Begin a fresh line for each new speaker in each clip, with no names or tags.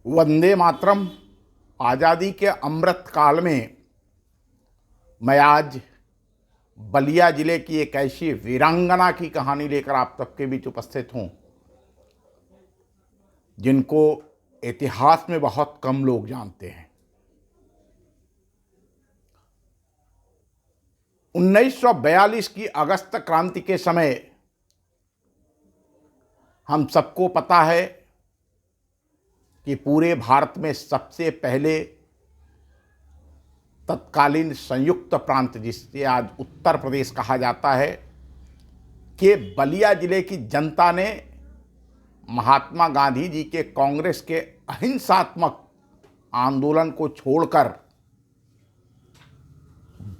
वंदे मातरम। आज़ादी के अमृत काल में मैं आज बलिया जिले की एक ऐसी वीरांगना की कहानी लेकर आप सबके बीच उपस्थित हूं जिनको इतिहास में बहुत कम लोग जानते हैं। 1942 की अगस्त क्रांति के समय हम सबको पता है कि पूरे भारत में सबसे पहले तत्कालीन संयुक्त प्रांत, जिसे आज उत्तर प्रदेश कहा जाता है, के बलिया जिले की जनता ने महात्मा गांधी जी के कांग्रेस के अहिंसात्मक आंदोलन को छोड़कर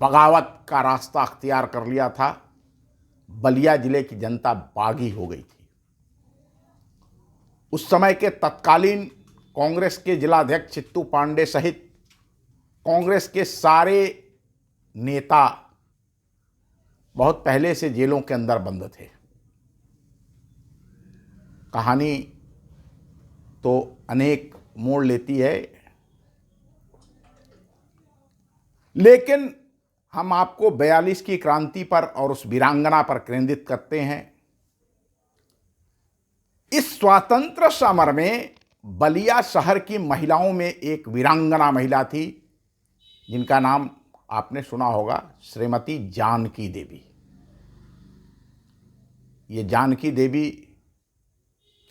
बगावत का रास्ता अख्तियार कर लिया था। बलिया जिले की जनता बागी हो गई थी। उस समय के तत्कालीन कांग्रेस के जिलाध्यक्ष चित्तू पांडे सहित कांग्रेस के सारे नेता बहुत पहले से जेलों के अंदर बंद थे। कहानी तो अनेक मोड़ लेती है, लेकिन हम आपको 42 की क्रांति पर और उस वीरांगना पर केंद्रित करते हैं। इस स्वातंत्र समर में बलिया शहर की महिलाओं में एक वीरांगना महिला थी जिनका नाम आपने सुना होगा, श्रीमती जानकी देवी। ये जानकी देवी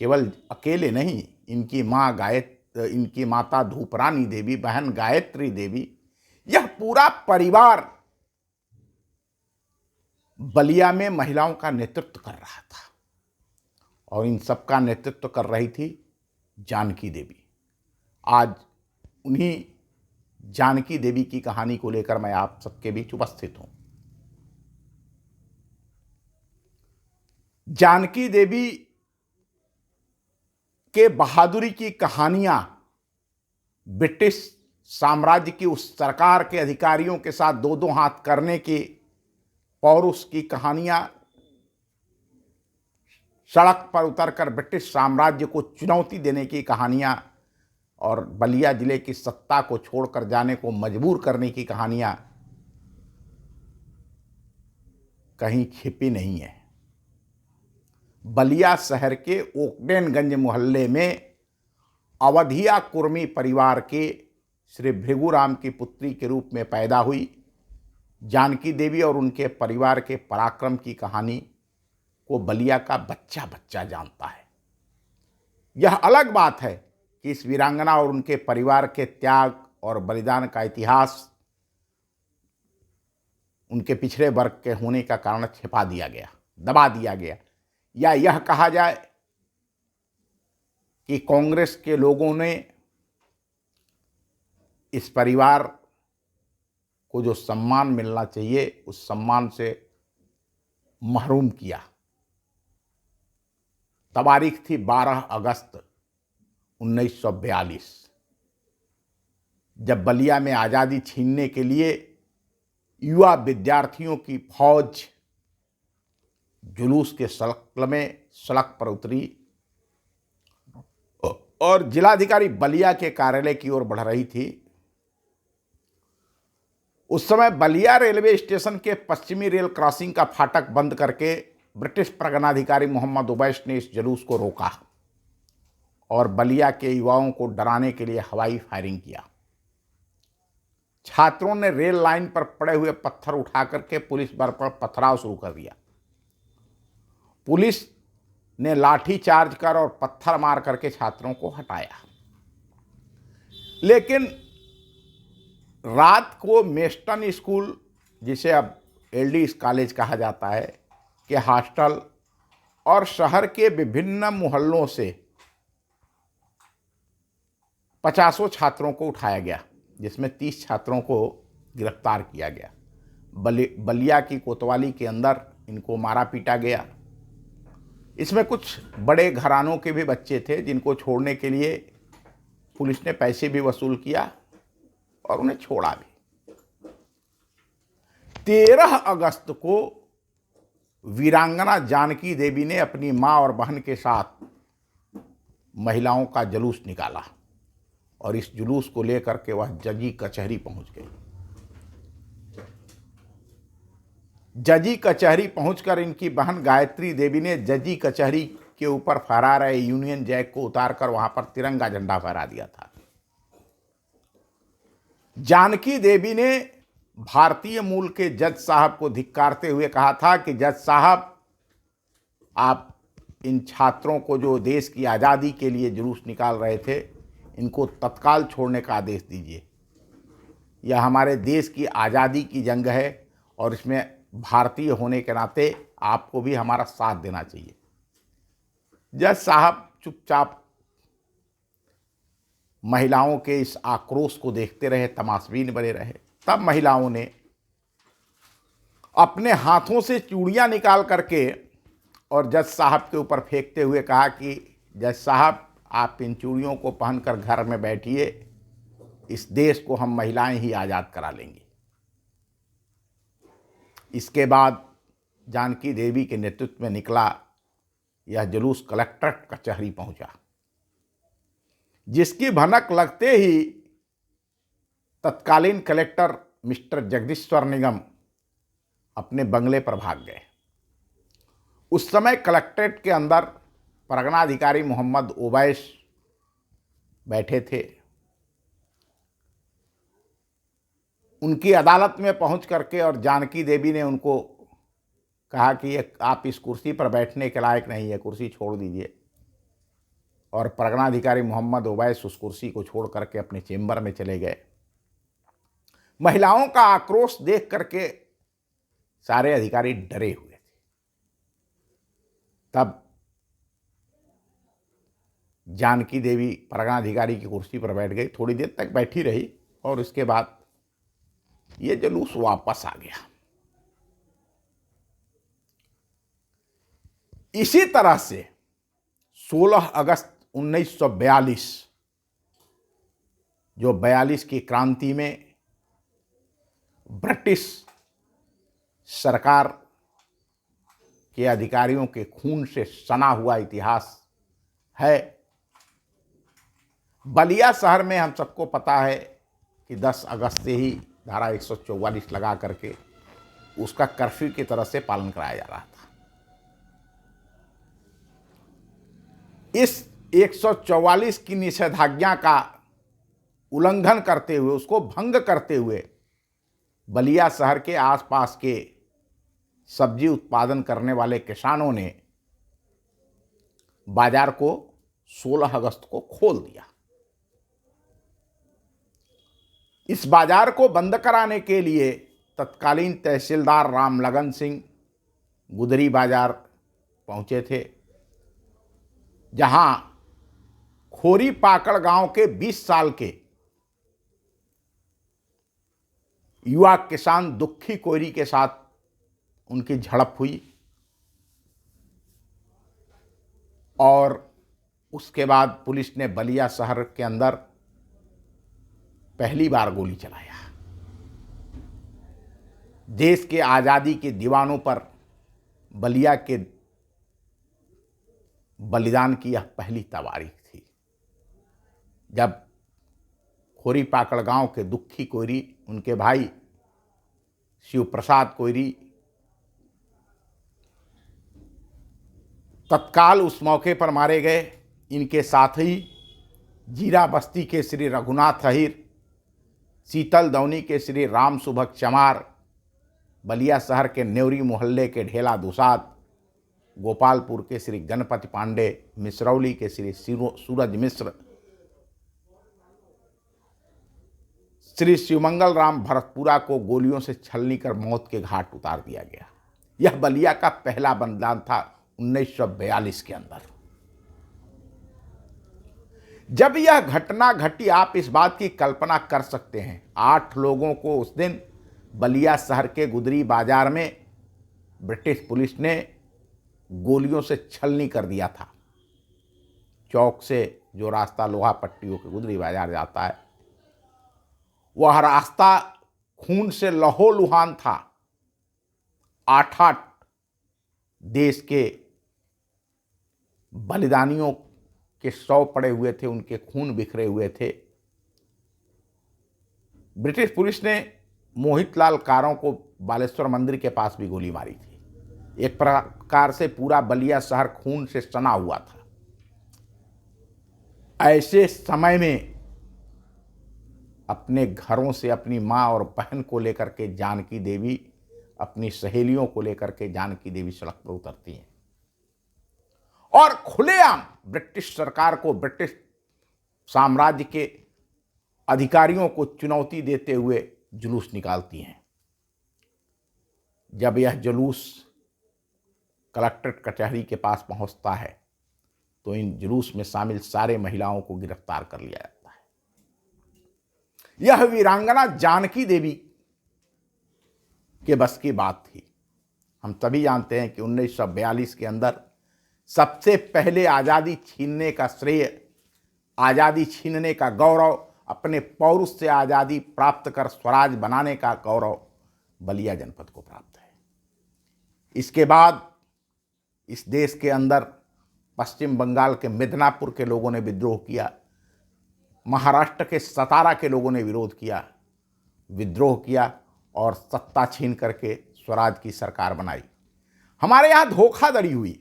केवल अकेले नहीं, इनकी माता धूपरानी देवी, बहन गायत्री देवी, यह पूरा परिवार बलिया में महिलाओं का नेतृत्व कर रहा था और इन सब का नेतृत्व कर रही थी जानकी देवी। आज उन्हीं जानकी देवी की कहानी को लेकर मैं आप सबके बीच उपस्थित हूं। जानकी देवी के बहादुरी की कहानियां ब्रिटिश साम्राज्य की उस सरकार के अधिकारियों के साथ दो दो हाथ करने की पौरुष की कहानियां, सड़क पर उतरकर ब्रिटिश साम्राज्य को चुनौती देने की कहानियां और बलिया जिले की सत्ता को छोड़कर जाने को मजबूर करने की कहानियां कहीं छिपी नहीं है। बलिया शहर के ओकडेनगंज मोहल्ले में अवधिया कुर्मी परिवार के श्री भृगुराम की पुत्री के रूप में पैदा हुई जानकी देवी और उनके परिवार के पराक्रम की कहानी को बलिया का बच्चा बच्चा जानता है। यह अलग बात है कि इस वीरांगना और उनके परिवार के त्याग और बलिदान का इतिहास उनके पिछड़े वर्ग के होने का कारण छिपा दिया गया, दबा दिया गया, या यह कहा जाए कि कांग्रेस के लोगों ने इस परिवार को जो सम्मान मिलना चाहिए उस सम्मान से महरूम किया। तारीख थी 12 अगस्त 1942, जब बलिया में आज़ादी छीनने के लिए युवा विद्यार्थियों की फौज जुलूस के सड़क पर उतरी और जिलाधिकारी बलिया के कार्यालय की ओर बढ़ रही थी। उस समय बलिया रेलवे स्टेशन के पश्चिमी रेल क्रॉसिंग का फाटक बंद करके ब्रिटिश परगनाधिकारी मोहम्मद उवैस ने इस जुलूस को रोका और बलिया के युवाओं को डराने के लिए हवाई फायरिंग किया। छात्रों ने रेल लाइन पर पड़े हुए पत्थर उठा करके पुलिस बल पर पथराव शुरू कर दिया। पुलिस ने लाठी चार्ज कर और पत्थर मार करके छात्रों को हटाया, लेकिन रात को मेस्टन स्कूल, जिसे अब एलडी कॉलेज कहा जाता है, के हॉस्टल और शहर के विभिन्न मोहल्लों से 50 छात्रों को उठाया गया, जिसमें 30 छात्रों को गिरफ्तार किया गया। बलिया की कोतवाली के अंदर इनको मारा पीटा गया। इसमें कुछ बड़े घरानों के भी बच्चे थे जिनको छोड़ने के लिए पुलिस ने पैसे भी वसूल किया और उन्हें छोड़ा भी। 13 अगस्त को वीरांगना जानकी देवी ने अपनी मां और बहन के साथ महिलाओं का जुलूस निकाला और इस जुलूस को लेकर के वह जजी कचहरी पहुंच गए। जजी कचहरी पहुंचकर इनकी बहन गायत्री देवी ने जजी कचहरी के ऊपर फहरा रहे यूनियन जैक को उतारकर वहां पर तिरंगा झंडा फहरा दिया था। जानकी देवी ने भारतीय मूल के जज साहब को धिक्कारते हुए कहा था कि जज साहब, आप इन छात्रों को जो देश की आज़ादी के लिए जुलूस निकाल रहे थे, इनको तत्काल छोड़ने का आदेश दीजिए। यह हमारे देश की आज़ादी की जंग है और इसमें भारतीय होने के नाते आपको भी हमारा साथ देना चाहिए। जज साहब चुपचाप महिलाओं के इस आक्रोश को देखते रहे, तमाशबीन बने रहे। तब महिलाओं ने अपने हाथों से चूड़ियां निकाल करके और जज साहब के ऊपर फेंकते हुए कहा कि जज साहब, आप इन चूड़ियों को पहनकर घर में बैठिए, इस देश को हम महिलाएं ही आज़ाद करा लेंगी। इसके बाद जानकी देवी के नेतृत्व में निकला यह जुलूस कलेक्ट्रेट कचहरी पहुंचा, जिसकी भनक लगते ही तत्कालीन कलेक्टर मिस्टर जगदीश्वर निगम अपने बंगले पर भाग गए। उस समय कलेक्ट्रेट के अंदर परगना अधिकारी मोहम्मद ओवैस बैठे थे। उनकी अदालत में पहुंच करके और जानकी देवी ने उनको कहा कि आप इस कुर्सी पर बैठने के लायक नहीं है, कुर्सी छोड़ दीजिए। और परगना अधिकारी मोहम्मद ओवैस उस कुर्सी को छोड़ करके अपने चेंबर में चले गए। महिलाओं का आक्रोश देख करके सारे अधिकारी डरे हुए थे। तब जानकी देवी परगना अधिकारी की कुर्सी पर बैठ गई, थोड़ी देर तक बैठी रही और उसके बाद ये जुलूस वापस आ गया। इसी तरह से 16 अगस्त 1942 जो 42 की क्रांति में ब्रिटिश सरकार के अधिकारियों के खून से सना हुआ इतिहास है। बलिया शहर में हम सबको पता है कि 10 अगस्त से ही धारा 144 लगा करके उसका कर्फ्यू की तरह से पालन कराया जा रहा था। इस 144 की निषेधाज्ञा का उल्लंघन करते हुए, उसको भंग करते हुए बलिया शहर के आसपास के सब्जी उत्पादन करने वाले किसानों ने बाजार को 16 अगस्त को खोल दिया। इस बाजार को बंद कराने के लिए तत्कालीन तहसीलदार रामलगन सिंह गुदरी बाजार पहुंचे थे, जहां खोरी पाकड़ गांव के 20 साल के युवा किसान दुखी कोयरी के साथ उनकी झड़प हुई और उसके बाद पुलिस ने बलिया शहर के अंदर पहली बार गोली चलाया। देश के आज़ादी के दीवानों पर बलिया के बलिदान की यह पहली तारीख थी, जब खोरी पाकड़ गांव के दुखी कोयरी, उनके भाई शिव प्रसाद कोयरी तत्काल उस मौके पर मारे गए। इनके साथ ही जीरा बस्ती के श्री रघुनाथ अहिर, शीतल दौनी के श्री राम सुभग चमार, बलिया शहर के नेवरी मोहल्ले के ढेला दुसाद, गोपालपुर के श्री गणपति पांडे, मिसरौली के श्री सूरज मिश्र, श्री शिवमंगल राम भरतपुरा को गोलियों से छलनी कर मौत के घाट उतार दिया गया। यह बलिया का पहला बलिदान था 1942 के अंदर। जब यह घटना घटी, आप इस बात की कल्पना कर सकते हैं, 8 लोगों को उस दिन बलिया शहर के गुदरी बाजार में ब्रिटिश पुलिस ने गोलियों से छलनी कर दिया था। चौक से जो रास्ता लोहा पट्टियों के गुदरी बाजार जाता है, वह रास्ता खून से लहूलुहान था। 8-8 देश के बलिदानियों के शव पड़े हुए थे, उनके खून बिखरे हुए थे। ब्रिटिश पुलिस ने मोहितलाल कारों को बालेश्वर मंदिर के पास भी गोली मारी थी। एक प्रकार से पूरा बलिया शहर खून से सना हुआ था। ऐसे समय में अपने घरों से अपनी मां और बहन को लेकर के जानकी देवी, अपनी सहेलियों को लेकर के जानकी देवी सड़क पर उतरती हैं और खुलेआम ब्रिटिश सरकार को, ब्रिटिश साम्राज्य के अधिकारियों को चुनौती देते हुए जुलूस निकालती हैं। जब यह जुलूस कलेक्ट्रेट कचहरी के पास पहुंचता है तो इन जुलूस में शामिल सारे महिलाओं को गिरफ्तार कर लिया जाता है। यह वीरांगना जानकी देवी के बस की बात थी। हम सभी जानते हैं कि 1942 के अंदर सबसे पहले आज़ादी छीनने का श्रेय, आज़ादी छीनने का गौरव, अपने पौरुष से आज़ादी प्राप्त कर स्वराज बनाने का गौरव बलिया जनपद को प्राप्त है। इसके बाद इस देश के अंदर पश्चिम बंगाल के मिदनापुर के लोगों ने विद्रोह किया, महाराष्ट्र के सतारा के लोगों ने विद्रोह किया और सत्ता छीन करके स्वराज की सरकार बनाई। हमारे यहाँ धोखाधड़ी हुई।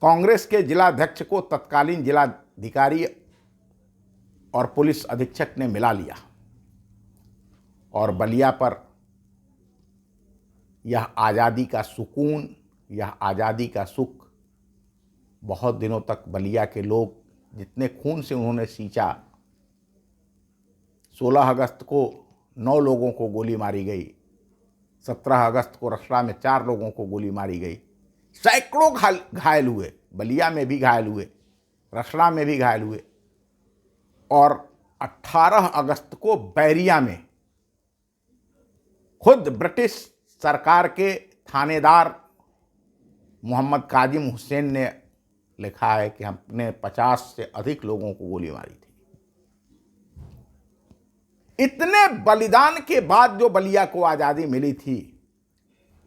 कांग्रेस के जिलाध्यक्ष को तत्कालीन जिलाधिकारी और पुलिस अधीक्षक ने मिला लिया और बलिया पर यह आज़ादी का सुकून, यह आज़ादी का सुख बहुत दिनों तक बलिया के लोग, जितने खून से उन्होंने सींचा। 16 अगस्त को 9 लोगों को गोली मारी गई, 17 अगस्त को रसड़ा में 4 लोगों को गोली मारी गई, सैकड़ों घायल हुए, बलिया में भी घायल हुए, रसड़ा में भी घायल हुए और 18 अगस्त को बैरिया में खुद ब्रिटिश सरकार के थानेदार मोहम्मद काजिम हुसैन ने लिखा है कि हमने 50 से अधिक लोगों को गोली मारी थी। इतने बलिदान के बाद जो बलिया को आज़ादी मिली थी,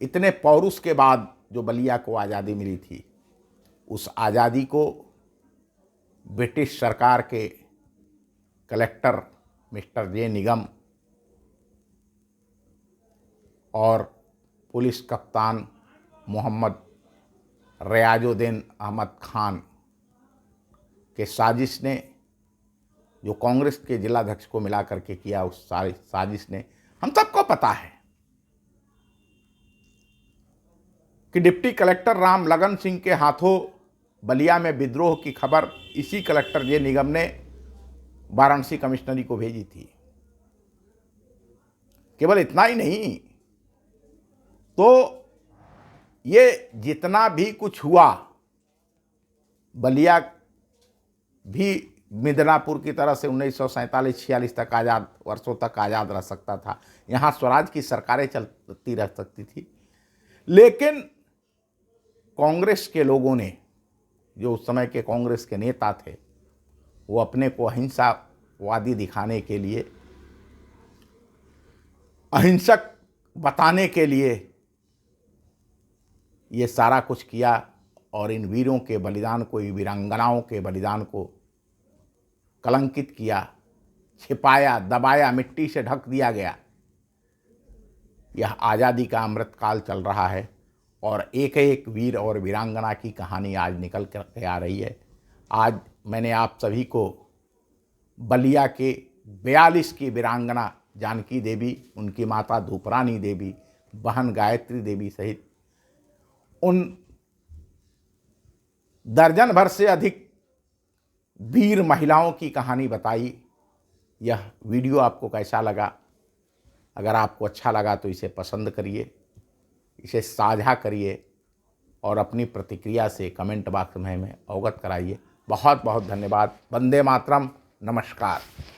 इतने पौरुष के बाद जो बलिया को आज़ादी मिली थी, उस आज़ादी को ब्रिटिश सरकार के कलेक्टर मिस्टर जे निगम और पुलिस कप्तान मोहम्मद रियाजुद्दीन अहमद खान के साजिश ने, जो कांग्रेस के जिलाध्यक्ष को मिला करके किया, उस सारी साजिश ने, हम सबको पता है कि डिप्टी कलेक्टर राम लगन सिंह के हाथों बलिया में विद्रोह की खबर इसी कलेक्टर जे निगम ने वाराणसी कमिश्नरी को भेजी थी। केवल इतना ही नहीं, तो ये जितना भी कुछ हुआ, बलिया भी मिदनापुर की तरह से 1947-46 तक आज़ाद, वर्षों तक आज़ाद रह सकता था। यहाँ स्वराज की सरकारें चलती रह सकती थी। लेकिन कांग्रेस के लोगों ने, जो उस समय के कांग्रेस के नेता थे, वो अपने को अहिंसावादी दिखाने के लिए, अहिंसक बताने के लिए ये सारा कुछ किया और इन वीरों के बलिदान को, इन वीरांगनाओं के बलिदान को कलंकित किया, छिपाया, दबाया, मिट्टी से ढक दिया गया। यह आज़ादी का अमृतकाल चल रहा है और एक एक वीर और वीरांगना की कहानी आज निकल कर आ रही है। आज मैंने आप सभी को बलिया के 42 की वीरांगना जानकी देवी, उनकी माता धूपरानी देवी, बहन गायत्री देवी सहित उन दर्जन भर से अधिक वीर महिलाओं की कहानी बताई। यह वीडियो आपको कैसा लगा? अगर आपको अच्छा लगा तो इसे पसंद करिए, इसे साझा करिए और अपनी प्रतिक्रिया से कमेंट बॉक्स में हमें अवगत कराइए। बहुत बहुत धन्यवाद। वंदे मातरम। नमस्कार।